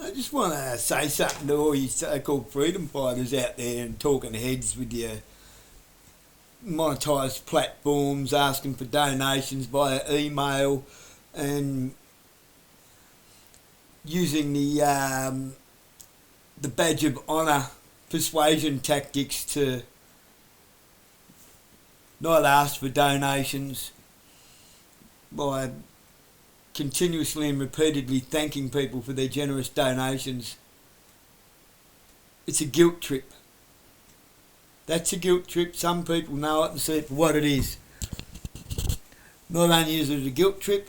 I just want to say something to all you so-called freedom fighters out there and talking heads with your monetised platforms, asking for donations via email and using the badge of honour persuasion tactics to not ask for donations by continuously and repeatedly thanking people for their generous donations. It's a guilt trip. That's a guilt trip. Some people know it and see it for what it is. Not only is it a guilt trip,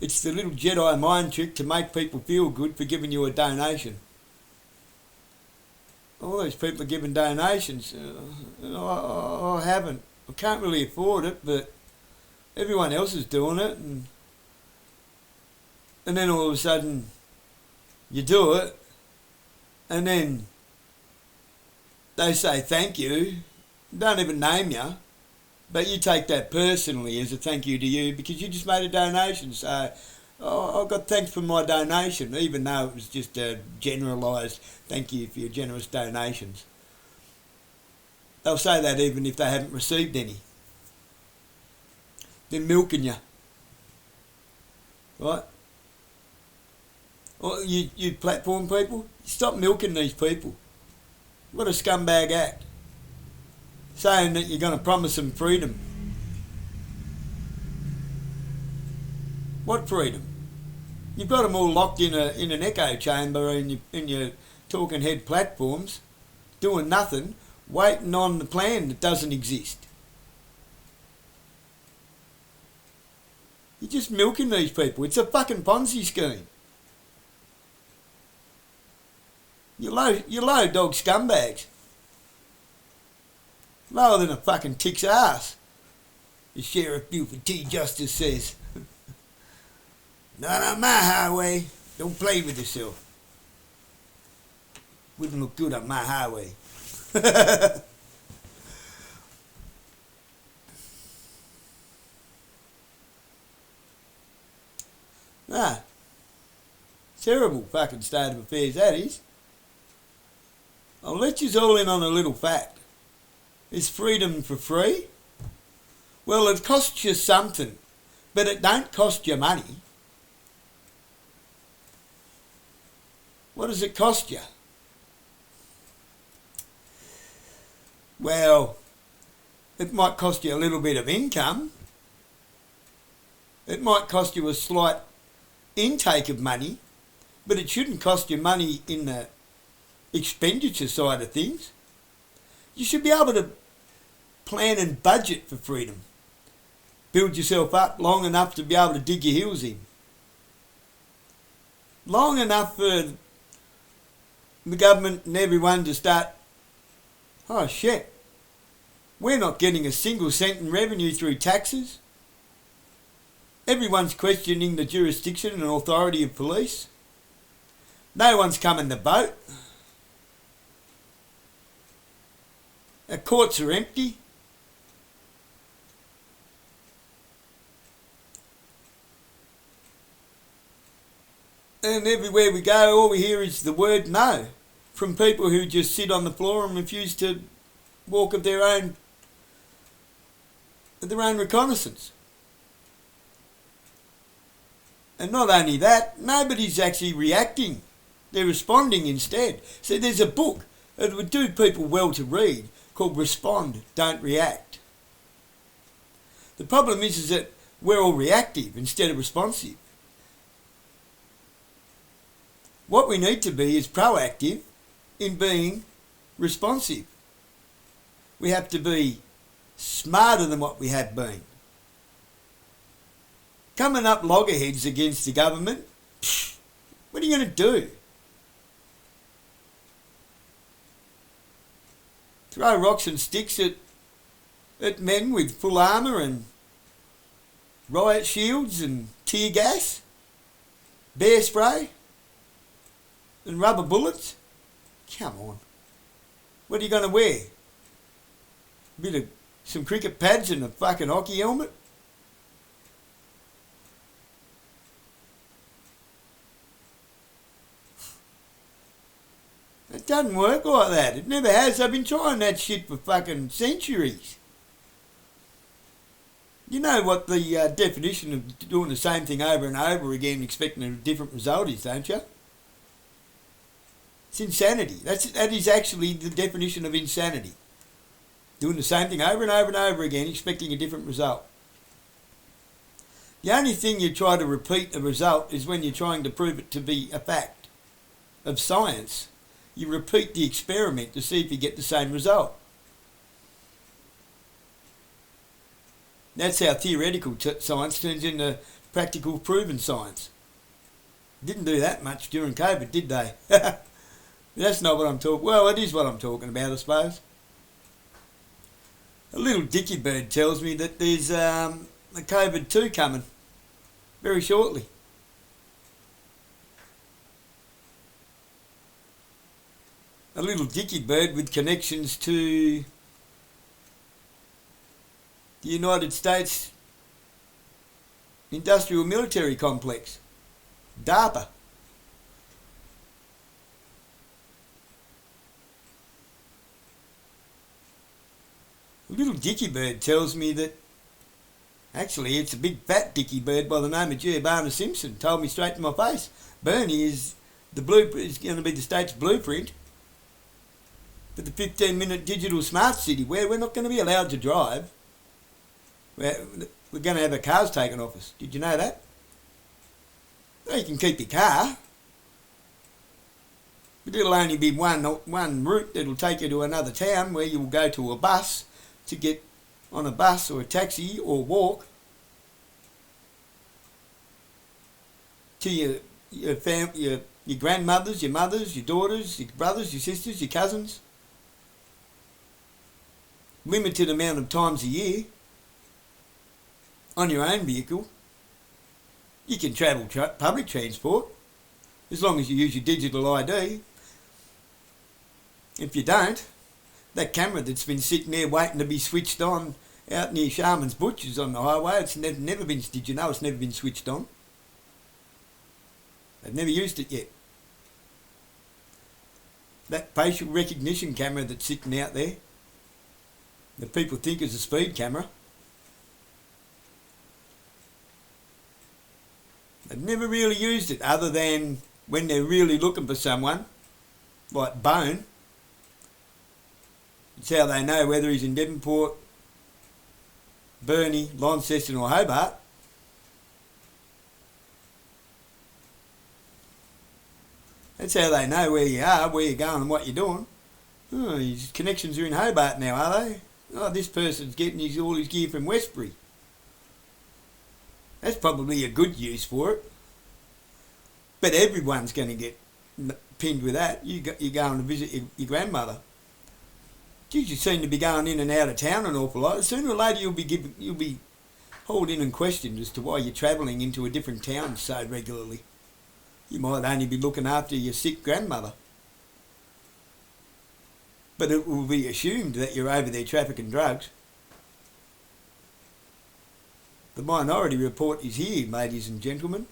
it's the little Jedi mind trick to make people feel good for giving you a donation. All those people are giving donations. I haven't. I can't really afford it, but everyone else is doing it. And then all of a sudden, you do it, and then they say thank you, don't even name you, but you take that personally as a thank you to you because you just made a donation. So, I got thanks for my donation, even though it was just a generalised thank you for your generous donations. They'll say that even if they haven't received any. They're milking you. Right? Well, you platform people, stop milking these people. What a scumbag act. Saying that you're going to promise them freedom. What freedom? You've got them all locked in an echo chamber in your talking head platforms, doing nothing, waiting on the plan that doesn't exist. You're just milking these people. It's a fucking Ponzi scheme. You're low dog scumbags. Lower than a fucking tick's ass, the Sheriff Buford T. Justice says. Not on my highway. Don't play with yourself. Wouldn't look good on my highway. Nah. Terrible fucking state of affairs, that is. I'll let you all in on a little fact. Is freedom for free? Well, it costs you something, but it don't cost you money. What does it cost you? Well, it might cost you a little bit of income. It might cost you a slight intake of money, but it shouldn't cost you money in the expenditure side of things. You should be able to plan and budget for freedom. Build yourself up long enough to be able to dig your heels in. Long enough for the government and everyone to start, oh shit, we're not getting a single cent in revenue through taxes. Everyone's questioning the jurisdiction and authority of police. No one's coming to vote. Our courts are empty. And everywhere we go, all we hear is the word no from people who just sit on the floor and refuse to walk of their own reconnaissance. And not only that, nobody's actually reacting. They're responding instead. So there's a book that would do people well to read called Respond, Don't React. The problem is that we're all reactive instead of responsive. What we need to be is proactive in being responsive. We have to be smarter than what we have been. Coming up loggerheads against the government, what are you going to do? Throw rocks and sticks at men with full armour and riot shields and tear gas, bear spray and rubber bullets? Come on. What are you going to wear? Some cricket pads and a fucking hockey helmet? It doesn't work like that. It never has. I've been trying that shit for fucking centuries. You know what the definition of doing the same thing over and over again expecting a different result is, don't you? It's insanity. That is actually the definition of insanity. Doing the same thing over and over and over again expecting a different result. The only thing you try to repeat a result is when you're trying to prove it to be a fact. Of science, you repeat the experiment to see if you get the same result. That's how theoretical science turns into practical proven science. Didn't do that much during COVID, did they? That's not what I'm talking... Well, it is what I'm talking about, I suppose. A little dicky bird tells me that there's a COVID-2 coming very shortly. A little dicky bird with connections to the United States Industrial Military Complex, DARPA. A little dicky bird tells me that actually it's a big fat dicky bird by the name of Giovanna Simpson. Told me straight to my face. Bernie is going to be the state's blueprint for the 15-minute digital smart city where we're not going to be allowed to drive. We're going to have our cars taken off us. Did you know that? Well, you can keep your car, but it'll only be one route that'll take you to another town where you'll go to a bus to get on a bus or a taxi or walk to your grandmothers, your mothers, your daughters, your brothers, your sisters, your cousins. Limited amount of times a year on your own vehicle. You can travel public transport as long as you use your digital ID. If you don't, that camera that's been sitting there waiting to be switched on out near Sharman's Butchers on the highway, it's never been, did you know it's never been switched on? They've never used it yet. That facial recognition camera that's sitting out there, that people think is a speed camera, they've never really used it other than when they're really looking for someone, like Bone. It's how they know whether he's in Devonport, Burnie, Launceston or Hobart. That's how they know where you are, where you're going and what you're doing. Oh, his connections are in Hobart now, are they? Oh, this person's getting all his gear from Westbury. That's probably a good use for it. But everyone's going to get pinned with that. You're going to visit your grandmother. Geez, you seem to be going in and out of town an awful lot. Sooner or later you'll be hauled in and questioned as to why you're travelling into a different town so regularly. You might only be looking after your sick grandmother. But it will be assumed that you're over there trafficking drugs. The Minority Report is here, ladies and gentlemen.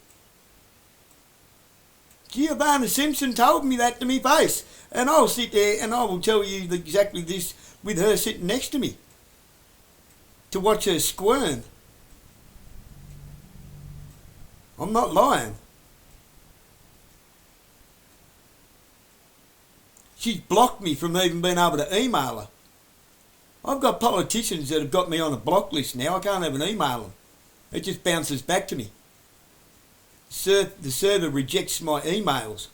Giovanna Simpson told me that to me face, and I'll sit there and I will tell you exactly this with her sitting next to me to watch her squirm. I'm not lying. She's blocked me from even being able to email her. I've got politicians that have got me on a block list now. I can't even email them. It just bounces back to me. The server rejects my emails.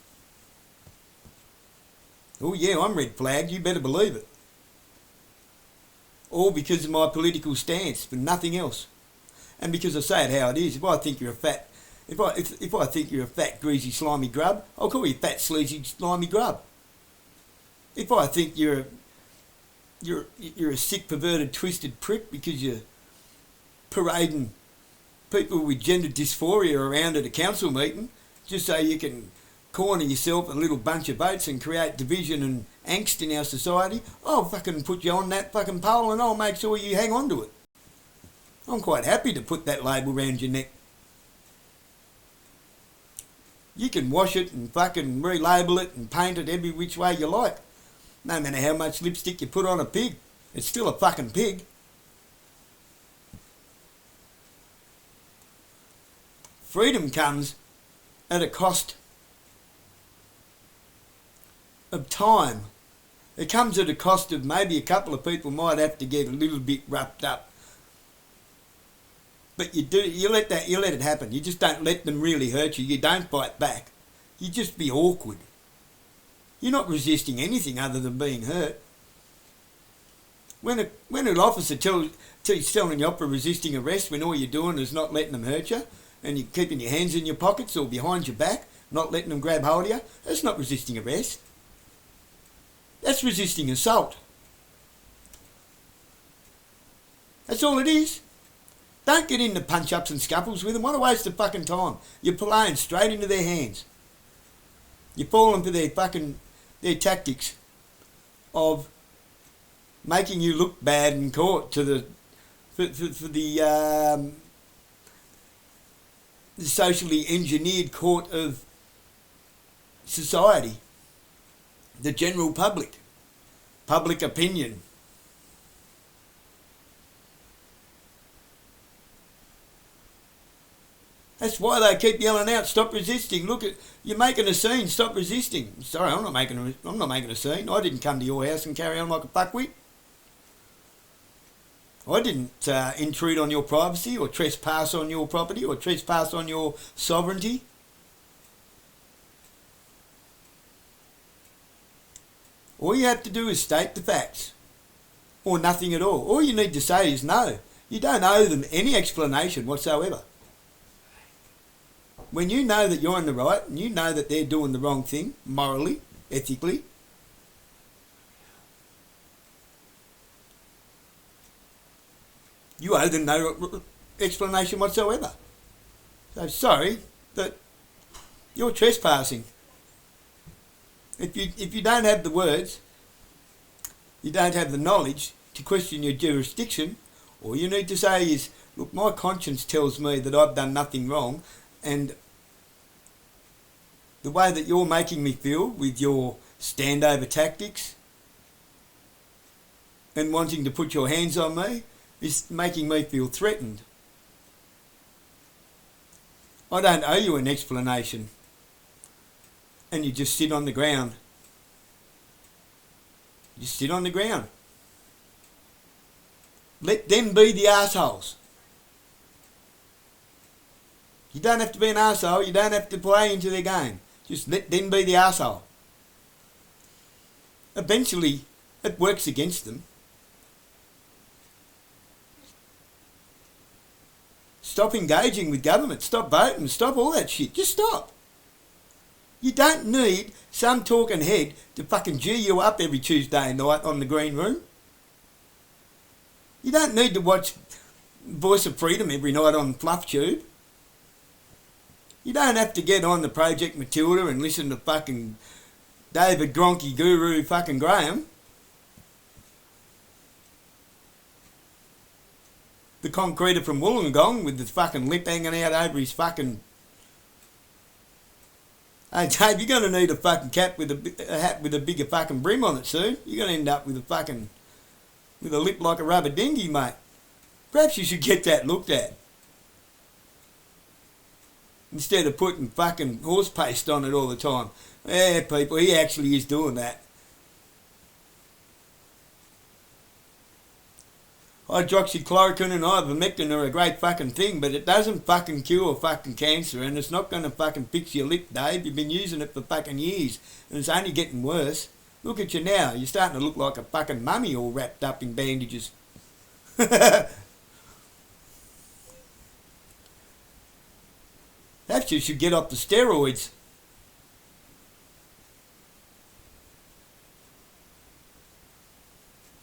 Oh yeah, I'm red flagged, you better believe it. All because of my political stance, but nothing else. And because I say it how it is, if I think you're a fat, if I think you're a fat, greasy, slimy grub, I'll call you fat, sleazy, slimy grub. If I think you're a sick, perverted, twisted prick because you're parading people with gender dysphoria around at a council meeting just so you can corner yourself a little bunch of votes and create division and angst in our society, I'll fucking put you on that fucking pole and I'll make sure you hang on to it. I'm quite happy to put that label around your neck. You can wash it and fucking relabel it and paint it every which way you like. No matter how much lipstick you put on a pig, it's still a fucking pig. Freedom comes at a cost of time. It comes at a cost of maybe a couple of people might have to get a little bit roughed up. But you let it happen. You just don't let them really hurt you. You don't fight back. You just be awkward. You're not resisting anything other than being hurt. When an officer tells telling you off for resisting arrest when all you're doing is not letting them hurt you, and you're keeping your hands in your pockets or behind your back, not letting them grab hold of you, that's not resisting arrest. That's resisting assault. That's all it is. Don't get into punch-ups and scuffles with them. What a waste of fucking time. You're playing straight into their hands. You're falling for their tactics of making you look bad in court for the socially engineered court of society, the general public opinion. That's why they keep yelling out, stop resisting. Look, you're making a scene, stop resisting. Sorry, I'm not making a scene. I didn't come to your house and carry on like a fuckwit. I didn't intrude on your privacy or trespass on your property or trespass on your sovereignty. All you have to do is state the facts, or nothing at all. All you need to say is no. You don't owe them any explanation whatsoever. When you know that you're in the right and you know that they're doing the wrong thing, morally, ethically, you owe them no explanation whatsoever. So sorry, but you're trespassing. If you don't have the words, you don't have the knowledge to question your jurisdiction, all you need to say is, look, my conscience tells me that I've done nothing wrong, and the way that you're making me feel with your standover tactics and wanting to put your hands on me is making me feel threatened. I don't owe you an explanation. And you just sit on the ground. You sit on the ground. Let them be the assholes. You don't have to be an arsehole. You don't have to play into their game. Just let them be the arsehole. Eventually, it works against them. Stop engaging with government. Stop voting. Stop all that shit. Just stop. You don't need some talking head to fucking G you up every Tuesday night on the Green Room. You don't need to watch Voice of Freedom every night on FluffTube. You don't have to get on the Project Matilda and listen to fucking David Gronky Guru fucking Graham. The concreter from Wollongong with his fucking lip hanging out over his fucking... Hey Dave, you're going to need a fucking cap with a hat with a bigger fucking brim on it soon. You're going to end up with a lip like a rubber dinghy, mate. Perhaps you should get that looked at. Instead of putting fucking horse paste on it all the time. Yeah, people, he actually is doing that. Hydroxychloroquine and ivermectin are a great fucking thing, but it doesn't fucking cure fucking cancer, and it's not going to fucking fix your lip, Dave. You've been using it for fucking years, and it's only getting worse. Look at you now. You're starting to look like a fucking mummy all wrapped up in bandages. Perhaps you should get off the steroids.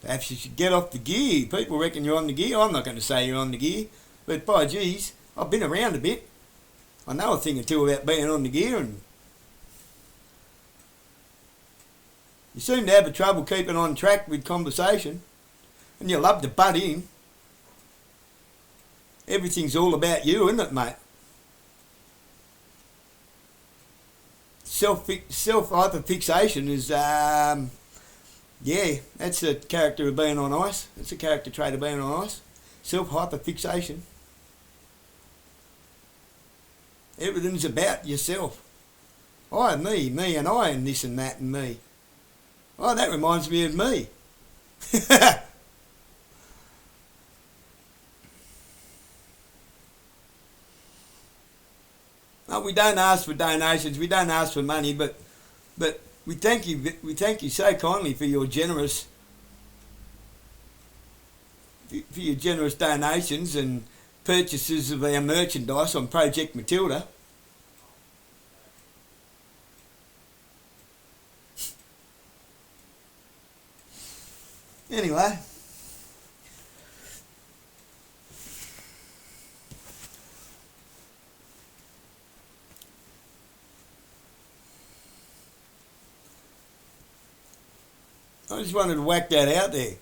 Perhaps you should get off the gear. People reckon you're on the gear. I'm not going to say you're on the gear. But by geez, I've been around a bit. I know a thing or two about being on the gear, and you seem to have a trouble keeping on track with conversation. And you love to butt in. Everything's all about you, isn't it, mate? self hyperfixation is yeah, that's a character of being on ice. That's a character trait of being on ice. Self hyperfixation. Everything's about yourself. I, me and I, and this and that and me. Oh, that reminds me of me. No, we don't ask for donations. We don't ask for money, but we thank you. We thank you so kindly for your generous donations and purchases of our merchandise on Project Matilda. Anyway. I just wanted to whack that out there.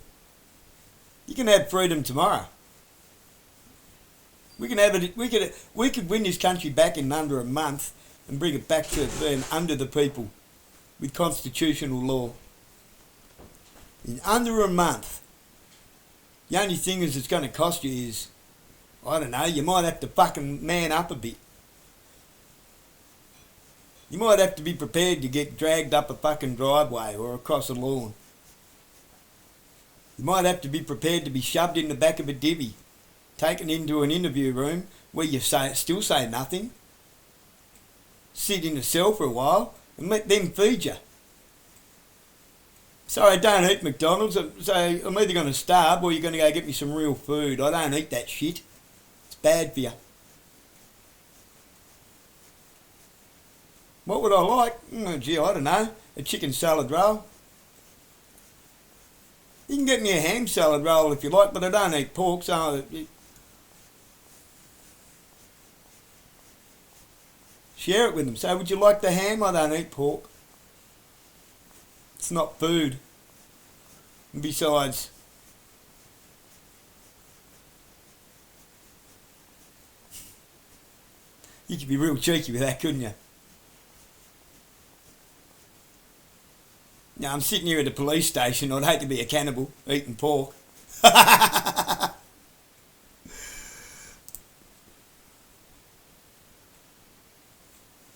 You can have freedom tomorrow. We can have it. We could win this country back in under a month and bring it back to being under the people with constitutional law. In under a month. The only thing is it's going to cost you is, I don't know, you might have to fucking man up a bit. You might have to be prepared to get dragged up a fucking driveway or across a lawn. You might have to be prepared to be shoved in the back of a divvy, taken into an interview room where you still say nothing, sit in a cell for a while, and let them feed you. Sorry, I don't eat McDonald's, so I'm either going to starve or you're going to go get me some real food. I don't eat that shit. It's bad for you. What would I like? Gee, I don't know. A chicken salad roll. You can get me a ham salad roll if you like, but I don't eat pork, so... Share it with them. So, would you like the ham? I don't eat pork. It's not food. And besides... You could be real cheeky with that, couldn't you? Now, I'm sitting here at a police station. I'd hate to be a cannibal eating pork.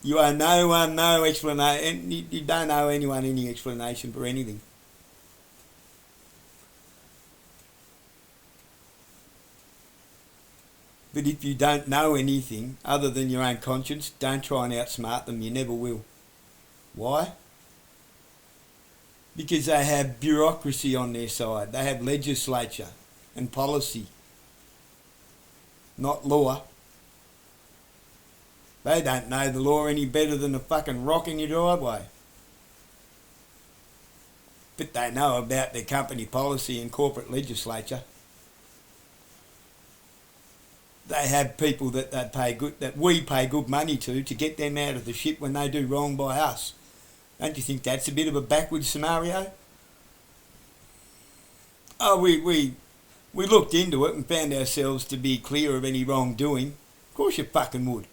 You owe no one no explanation. You don't owe anyone any explanation for anything. But if you don't know anything other than your own conscience, don't try and outsmart them. You never will. Why? Because they have bureaucracy on their side. They have legislature and policy, not law. They don't know the law any better than a fucking rock in your driveway. But they know about their company policy and corporate legislature. They have people that we pay good money to get them out of the shit when they do wrong by us. Don't you think that's a bit of a backwards scenario? Oh, we looked into it and found ourselves to be clear of any wrongdoing. Of course you fucking would.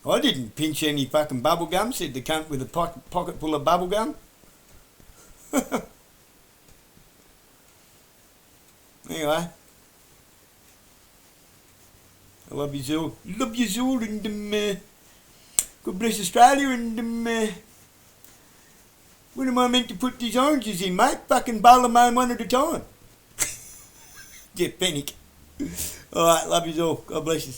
I didn't pinch any fucking bubble gum, said the cunt with a pocket full of bubble gum. Anyway. I love you all. Love you all, and God bless Australia, and when am I meant to put these oranges in, mate? Fucking bowl them home one at a time. Get panic. Alright, love you all. God bless you.